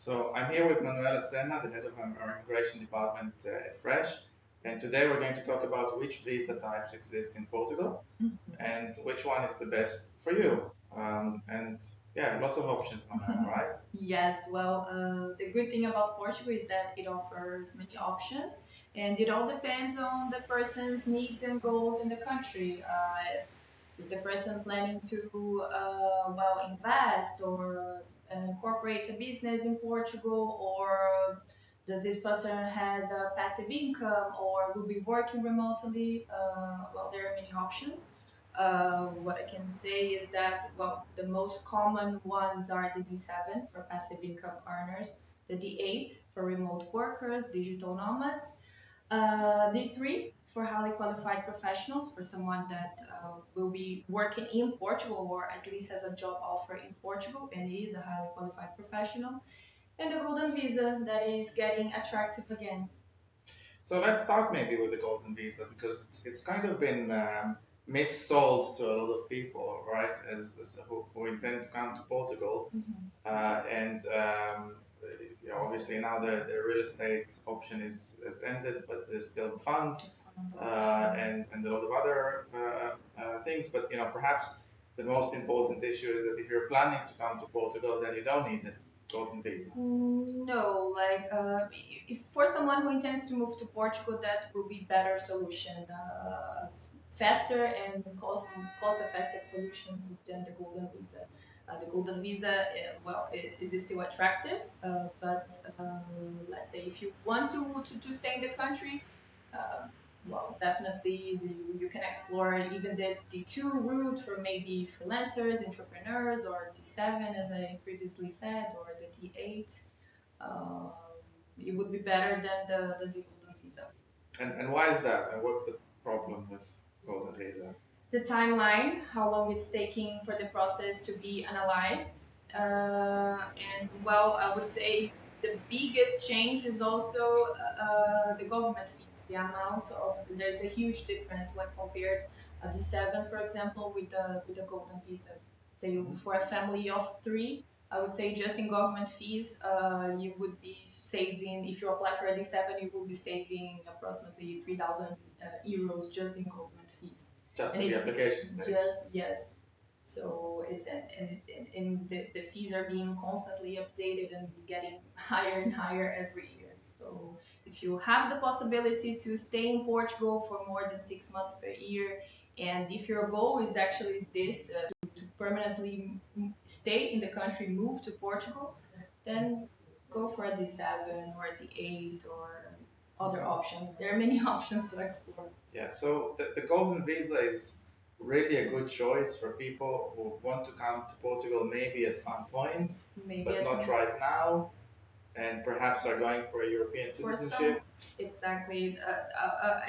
So I'm here with Manuela Senna, the head of our immigration department at Fresh, and today we're going to talk about which visa types exist in Portugal and which one is the best for you. And yeah, lots of options, Manuela, right? Yes, well, the good thing about Portugal is that it offers many options, and it all depends on the person's needs and goals in the country. Is the person planning to invest or incorporate a business in Portugal, or does this person has a passive income or will be working remotely? There are many options. What I can say is that, the most common ones are the D7 for passive income earners, the D8 for remote workers, digital nomads, D3 for highly qualified professionals, for someone that will be working in Portugal or at least has a job offer in Portugal and is a highly qualified professional, and the golden visa that is getting attractive again. So let's start maybe with the golden visa because it's kind of been missold to a lot of people, right? As who intend to come to Portugal, and obviously now the real estate option is ended, but there's still the fund and a lot of other things. But perhaps the most important issue is that if you're planning to come to Portugal, then you don't need a golden visa. No, if for someone who intends to move to Portugal, that will be better solution, faster and cost effective solutions than the golden visa. The golden visa, is still attractive, but let's say if you want to stay in the country, uh, definitely you can explore even the D2 route for maybe freelancers, entrepreneurs, or D7, as I previously said, or the D8. Um, it would be better than the golden visa. And why is that? And what's the problem with golden visa? The timeline, how long it's taking for the process to be analyzed. I would say the biggest change is also the government fees. The amount of there's a huge difference when compared a D7, for example, with the golden visa. So for a family of three, I would say just in government fees, you would be saving. If you apply for a D7, you will be saving approximately 3,000 euros just in government fees. Just And in the it's application stage. just yes. So it's and the fees are being constantly updated and getting higher and higher every year. So if you have the possibility to stay in Portugal for more than 6 months per year, and if your goal is actually this, to permanently stay in the country, move to Portugal, then go for a D7 or a D8 or other options. There are many options to explore. Yeah, so the golden visa is really a good choice for people who want to come to Portugal maybe at some point, Maybe but not right now, and perhaps are going for a European citizenship. Exactly.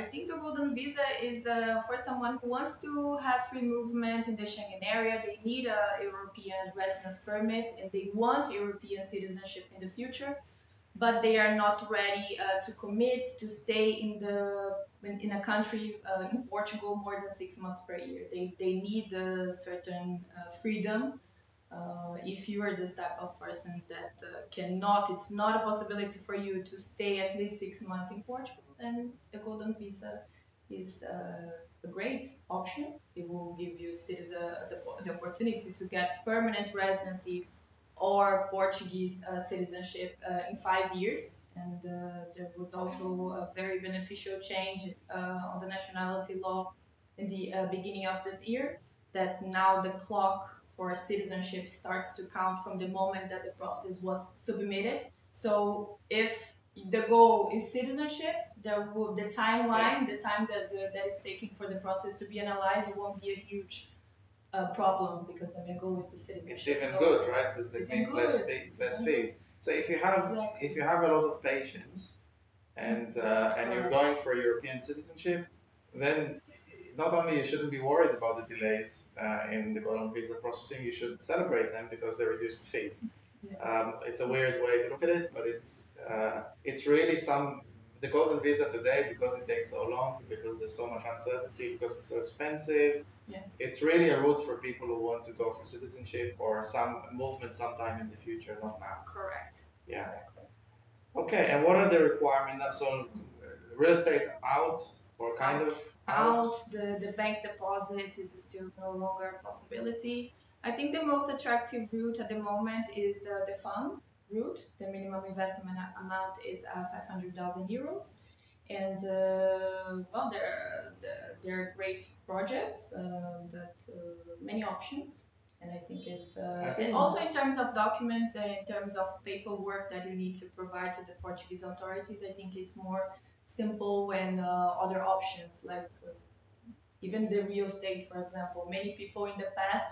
I think the golden visa is for someone who wants to have free movement in the Schengen area. They need a European residence permit and they want European citizenship in the future, but they are not ready to commit to stay in a country, in Portugal, more than 6 months per year. They need a certain freedom. If you are this type of person that it's not a possibility for you to stay at least 6 months in Portugal, then the golden visa is a great option. It will give you the opportunity to get permanent residency or Portuguese citizenship in 5 years. And there was also a very beneficial change on the nationality law in the beginning of this year, that now the clock for citizenship starts to count from the moment that the process was submitted. So if the goal is citizenship, the timeline, the time that is taking for the process to be analyzed, it won't be a huge problem, because the main goal is to citizenship. It's even good, right? Because that means less fees. So if you have a lot of patience and you're going for European citizenship, then not only you shouldn't be worried about the delays in the golden visa processing, you should celebrate them because they reduce the fees. It's a weird way to look at it, but it's really the golden visa today, because it takes so long, because there's so much uncertainty, because it's so expensive. Yes. It's really a route for people who want to go for citizenship or some movement sometime in the future, not now. Correct. Yeah. Okay, and what are the requirements? So, real estate out or kind of out? The bank deposit is still no longer a possibility. I think the most attractive route at the moment is the fund route. The minimum investment amount is 500,000 euros. And well, there are great projects that many options. And I think it's and also in terms of documents and in terms of paperwork that you need to provide to the Portuguese authorities. I think it's more simple when other options like even the real estate, for example. Many people in the past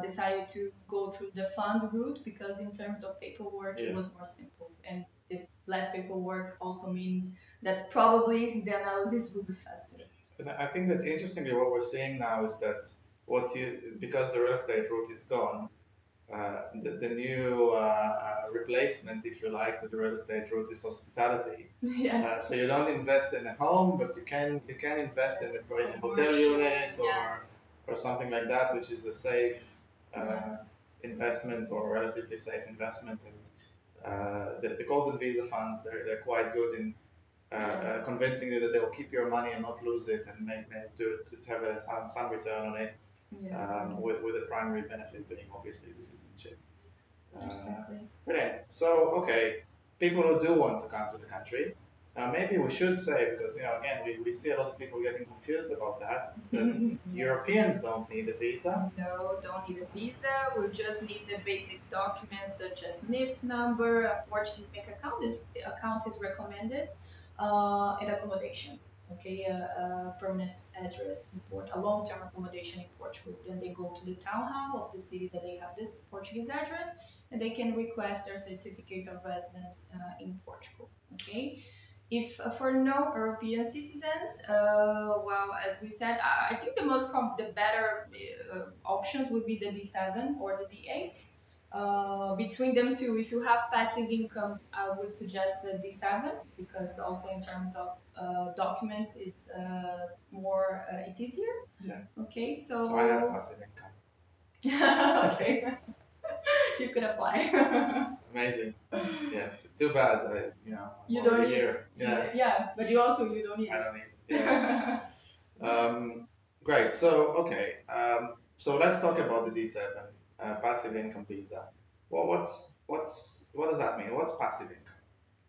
decided to go through the fund route because in terms of paperwork it was more simple, and if less paperwork also means that probably the analysis will be faster. And I think that interestingly, what we're seeing now is that because the real estate route is gone, the new replacement, if you like, to the real estate route is hospitality. Yes. So you don't invest in a home, but you can invest in a hotel unit or something like that, which is a safe investment or relatively safe investment. And the golden visa funds, they're quite good in convincing you that they'll keep your money and not lose it, and make to have some return on it. Yes. With the primary benefit being obviously the citizenship. Exactly. Brilliant. So, okay, people who do want to come to the country, maybe we should say, because again, we see a lot of people getting confused about that Europeans don't need a visa. No, don't need a visa. We just need the basic documents such as NIF number, a Portuguese bank account is recommended, and accommodation. Okay, a permanent address in a long-term accommodation in Portugal. Then they go to the town hall of the city that they have this Portuguese address, and they can request their certificate of residence in Portugal. Okay. If for no European citizens, well, as we said, I think the better options would be the D7 or the D8. Between them two, if you have passive income, I would suggest the D7 because also in terms of documents, it's it's easier. Yeah. Okay, So I have passive income. Okay. You could apply. Amazing. Yeah. Too bad. You don't need. Here. Yeah. Yeah, but you don't need. I don't need. Yeah. Great. So okay. So let's talk about the D7 passive income visa. Well, what does that mean? What's passive income?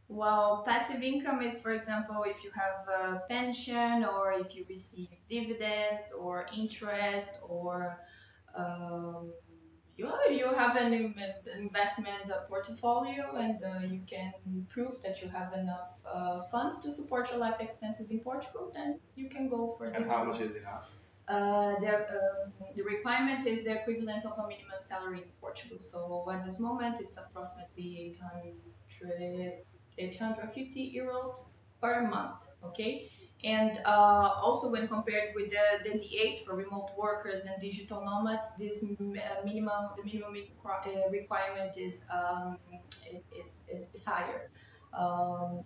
Well, passive income is, for example, if you have a pension or if you receive dividends or interest or um, you have an investment portfolio and you can prove that you have enough funds to support your life expenses in Portugal, then you can go for this. And how much is enough? The requirement is the equivalent of a minimum salary in Portugal. So at this moment, it's approximately 850 euros per month. Okay. And also, when compared with the D8 for remote workers and digital nomads, the minimum requirement is higher.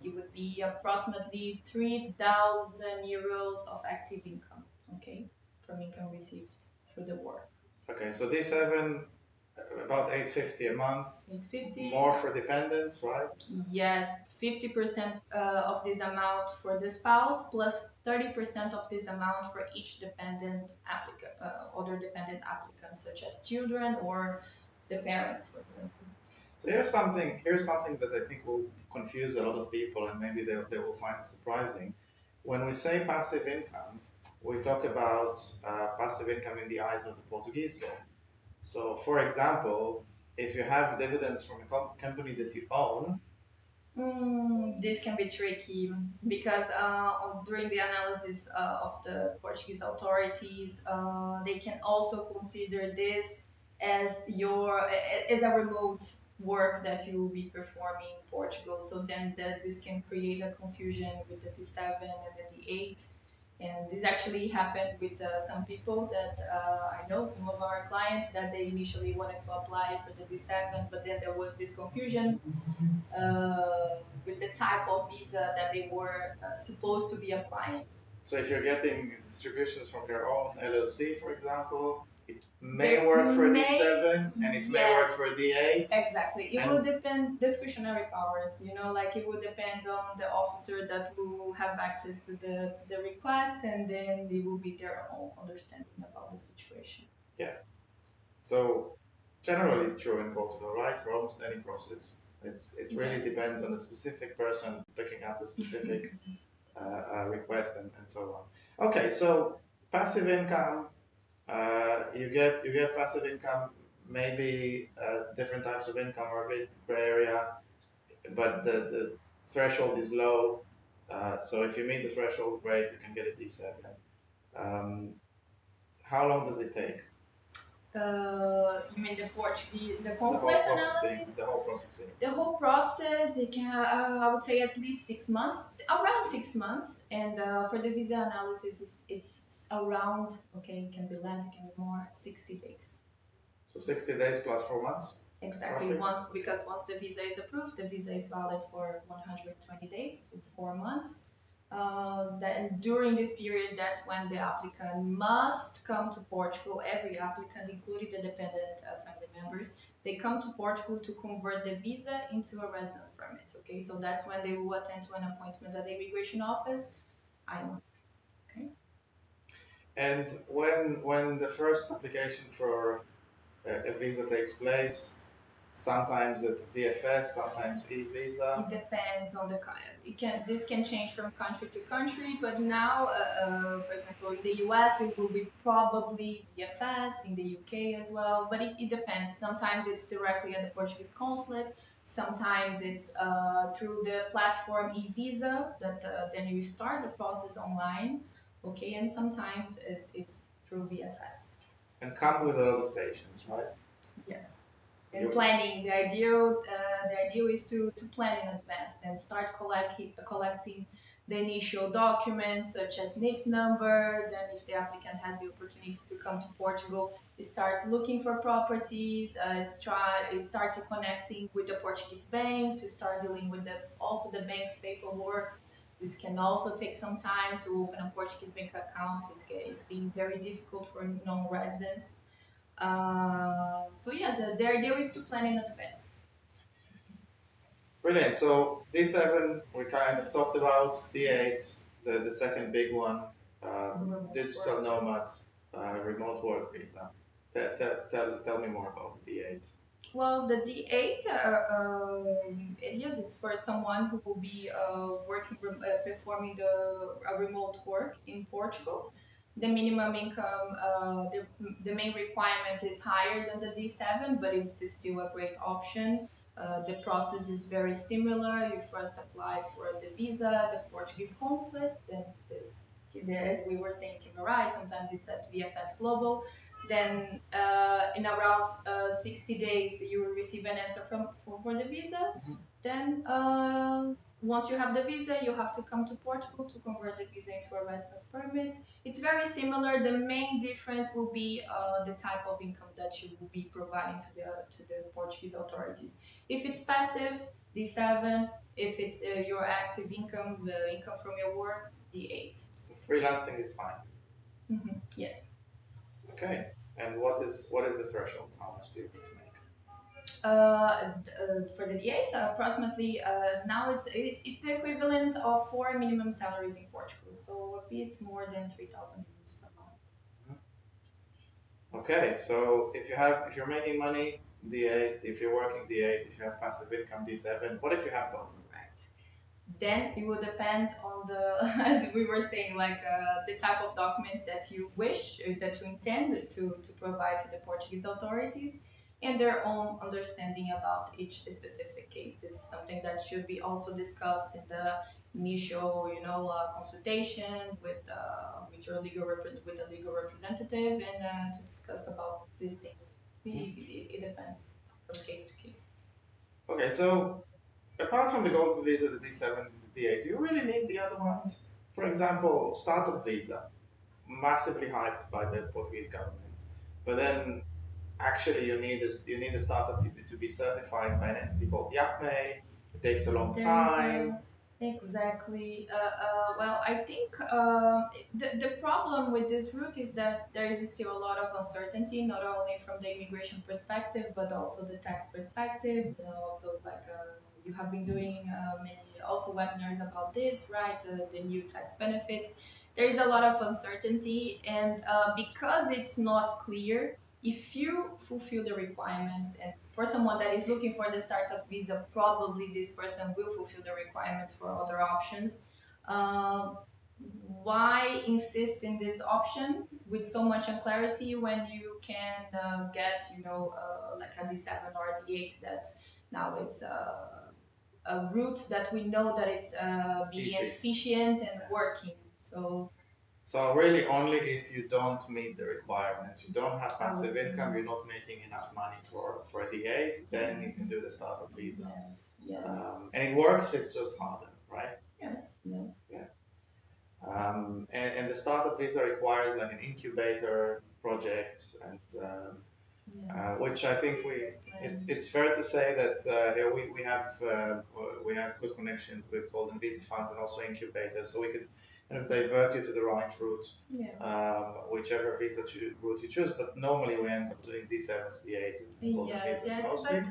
It would be approximately 3,000 euros of active income. Okay, from income received through the work. Okay, so D7 about 850 a month. 850. More for dependents, right? Yes, 50% of this amount for the spouse, plus 30% of this amount for each dependent applicant, other dependent applicants, such as children or the parents, for example. So here's something that I think will confuse a lot of people, and maybe they will find surprising. When we say passive income, we talk about passive income in the eyes of the Portuguese law. So, for example, if you have dividends from a company that you own, this can be tricky because during the analysis of the Portuguese authorities, they can also consider this as a remote work that you will be performing in Portugal. So then this can create a confusion with the D7 and the D8. And this actually happened with some people that I know, some of our clients, that they initially wanted to apply for the D7, but then there was this confusion with the type of visa that they were supposed to be applying. So if you're getting distributions from your own LLC, for example, it may work for D7 and it may work for D8. Exactly. It will depend discretionary powers, like it will depend on the officer that will have access to the request, and then it will be their own understanding about the situation. Yeah. So generally true in Portugal, right? For almost any process. It really depends on the specific person picking up the specific request and so on. Okay, so passive income, you get passive income. Maybe different types of income are a bit gray area, but the threshold is low. So if you meet the threshold, great, you can get a D7. Um, how long does it take? You mean the Portuguese, the consulate analysis? The whole processing. The whole process, it can, I would say at least 6 months, around 6 months. And for the visa analysis, it's around, okay, it can be less, it can be more, 60 days. So 60 days plus 4 months? Exactly. Because once the visa is approved, the visa is valid for 120 days, so 4 months. Then during this period, that's when the applicant must come to Portugal. Every applicant, including the dependent family members, they come to Portugal to convert the visa into a residence permit. Okay, so that's when they will attend to an appointment at the immigration office. I know. Okay. And when the first application for a visa takes place, sometimes it's VFS, sometimes e-visa. It depends on the this can change from country to country, but now, for example, in the US, it will be probably VFS, in the UK as well, but it depends. Sometimes it's directly at the Portuguese consulate, sometimes it's through the platform e-visa, that then you start the process online, okay, and sometimes it's through VFS. And come with a lot of patience, right? Yes. And planning, the ideal is to plan in advance and start collecting the initial documents such as NIF number. Then if the applicant has the opportunity to come to Portugal, start looking for properties, start to connecting with the Portuguese bank, to start dealing with also the bank's paperwork. This can also take some time to open a Portuguese bank account. It's been very difficult for non-residents. So yes, the idea is to plan in advance. Brilliant. So D7 we kind of talked about. D8, the second big one, digital nomad, remote work visa. Tell me more about D8. Well, the D8, yes, it's for someone who will be performing the remote work in Portugal. The minimum income, the main requirement is higher than the D7, but it's still a great option. The process is very similar. You first apply for the visa, the Portuguese consulate, then as we were saying, Kimarai, sometimes it's at VFS Global. Then in around 60 days, you will receive an answer for the visa. Mm-hmm. Then once you have the visa, you have to come to Portugal to convert the visa into a residence permit. It's very similar. The main difference will be the type of income that you will be providing to the Portuguese authorities. If it's passive, D7. If it's your active income, the income from your work, D8. Freelancing is fine. Mm-hmm. Yes. Okay. And what is the threshold? How much do you need to make? For the D8, approximately now it's the equivalent of 4 minimum salaries in Portugal, so a bit more than 3,000 euros per month. Mm-hmm. Okay, so if you're making money, D8. If you're working, D8. If you have passive income, D7. What if you have both? Then it will depend on as we were saying, like the type of documents that you wish, that you intend to provide to the Portuguese authorities, and their own understanding about each specific case. This is something that should be also discussed in the initial, consultation with your with the legal representative, and to discuss about these things. It depends from case to case. Okay, so apart from the golden visa, the D7, the D8, do you really need the other ones? For example, startup visa, massively hyped by the Portuguese government, but then actually you need a startup to be certified by an entity called YAPME. It takes a long time. Exactly. Well, I think the problem with this route is that there is still a lot of uncertainty, not only from the immigration perspective, but also the tax perspective. You know, also like you have been doing many also webinars about this, right? The new tax benefits. There is a lot of uncertainty, and because it's not clear, if you fulfill the requirements, and for someone that is looking for the startup visa, probably this person will fulfill the requirements for other options. um, why insist in this option with so much unclarity when you can get, you know, like a D7 or a D8 that now it's a route that we know that it's being Easy. efficient and working. So So really, only if you don't meet the requirements, you don't have I would passive say income, you're not making enough money for a DA, then you yes, can do the startup visa. yes, yes, And it works. It's just harder, right? yes, yes. Yeah. And the startup visa requires like an incubator project, and Yes. which I think it's fair to say that here we have good connections with Golden Visa funds and also incubators, so we could kind of divert you to the right route, Yes. whichever visa route you choose. But normally we end up doing D7s, D8s, and Golden Yes, Visas yes, mostly.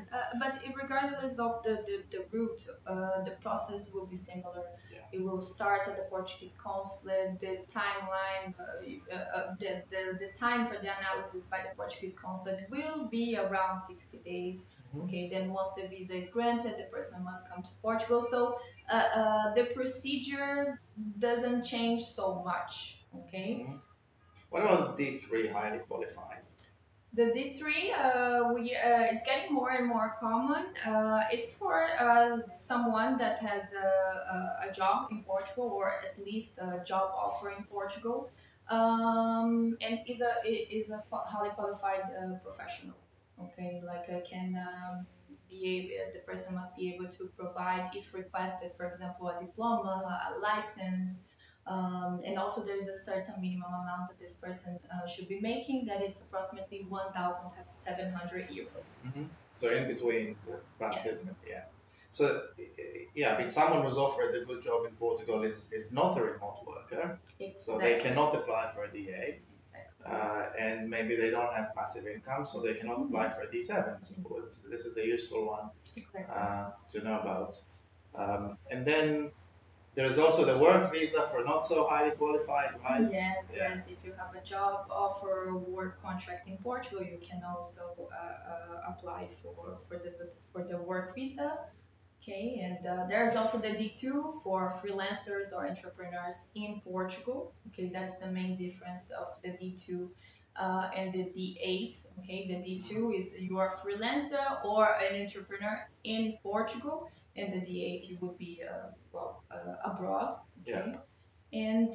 but regardless of the route, the process will be similar. Yeah. It will start at the Portuguese consulate. The timeline, the time for the analysis by the Portuguese consulate will be around 60 days. Mhm. Okay, then once the visa is granted, the person must come to Portugal. So the procedure doesn't change so much. Okay. Mhm. What about D3 highly qualified? The D3, it's getting more and more common. It's for someone that has a job in Portugal, or at least a job offer in Portugal, and is a highly qualified professional. Okay, like I can be able, the person must be able to provide, if requested, for example, a diploma, a license, and also there is a certain minimum amount that this person should be making, that it's approximately 1,700 euros. Mm-hmm. So in between the passive, Yes. yeah. So yeah, I mean, someone who's offered a good job in Portugal is not a remote worker, so they cannot apply for a D8, and maybe they don't have passive income, so they cannot apply for a D7. So this is a useful one Exactly. to know about. And then there's also the work visa for not so highly qualified, right? Yes, Yeah. yes. If you have a job offer, work contract in Portugal, you can also apply for the work visa. Okay, and there's also the D2 for freelancers or entrepreneurs in Portugal. Okay, that's the main difference of the D2 and the D8. Okay, the D2 is you are a freelancer or an entrepreneur in Portugal, and the D8 you would be abroad. Okay. Yeah. And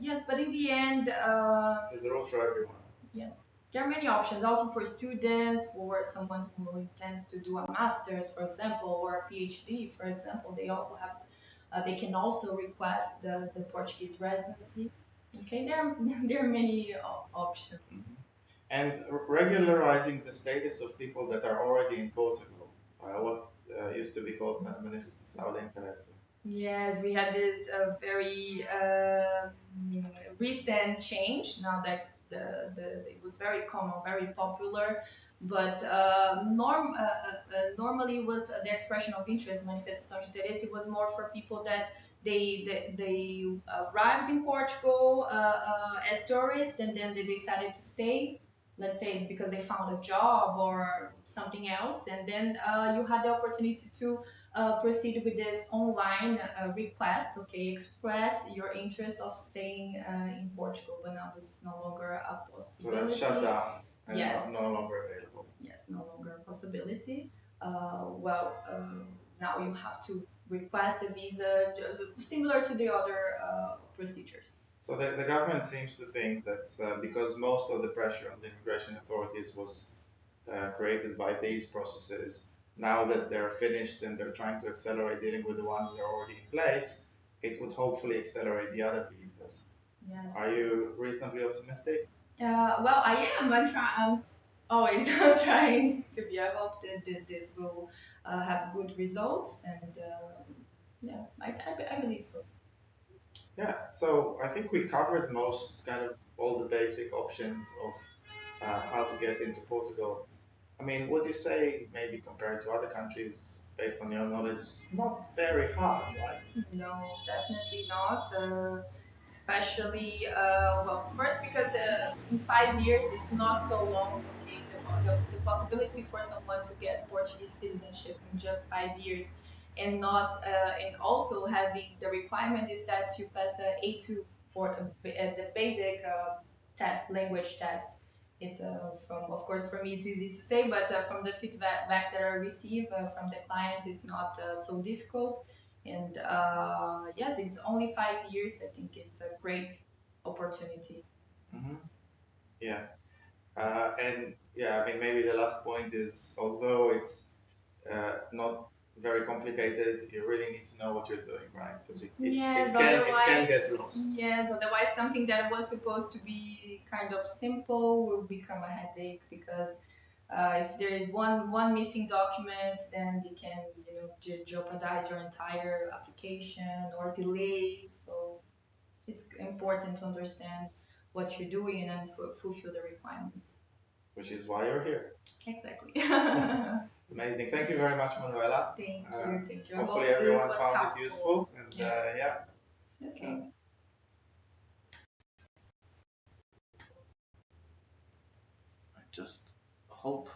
yes, but in the end, there's a role for everyone. Yes, there are many options. Also for students, for someone who intends to do a master's, for example, or a PhD, for example, they also have. They can also request the Portuguese residency. Okay, there are many options. Mm-hmm. And regularizing the status of people that are already in Portugal, what used to be called manifestação de interesse. Yes, we had this very recent change. Now that it was very common, very popular, but normally was the expression of interest, manifestação de interesse, was more for people that they arrived in Portugal as tourists, and then they decided to stay. Let's say because they found a job or something else, and then you had the opportunity to proceed with this online request. Okay, express your interest of staying in Portugal, but now this is no longer a So that's possibility. shut down and Yes. no longer available. Yes, no longer a possibility. Now you have to request a visa similar to the other procedures. So the government seems to think that because most of the pressure on the immigration authorities was created by these processes, now that they're finished and they're trying to accelerate dealing with the ones that are already in place, it would hopefully accelerate the other visas. Yes. Are you reasonably optimistic? Well, I am. I'm always trying to be. I hope that this will have good results, and Yeah, I believe so. Yeah, so I think we covered most kind of all the basic options of how to get into Portugal. I mean, would you say maybe compared to other countries, based on your knowledge, it's not very hard, right? No, definitely not. Especially, well, first because in 5 years it's not so long. Okay, the possibility for someone to get Portuguese citizenship in just 5 years, and not and also having the requirement is that you pass the A2 for the basic test, language test. It from of course for me it's easy to say, but from the feedback that I receive from the clients, it's not so difficult. And yes, it's only 5 years. I think it's a great opportunity. Hmm. Yeah. And yeah, I mean, maybe the last point is although it's not very complicated, you really need to know what you're doing, right? Because Yes, it can otherwise, get lost. yes, otherwise something that was supposed to be kind of simple will become a headache because if there is one missing document, then they can jeopardize your entire application or delay. So it's important to understand what you're doing and fulfill the requirements. Which is why you're here. Exactly. Amazing. Thank you very much, Manuela. Thank you. Thank you. I Hopefully hope this everyone was found it helpful. useful. And Yeah. yeah, Okay. I just hope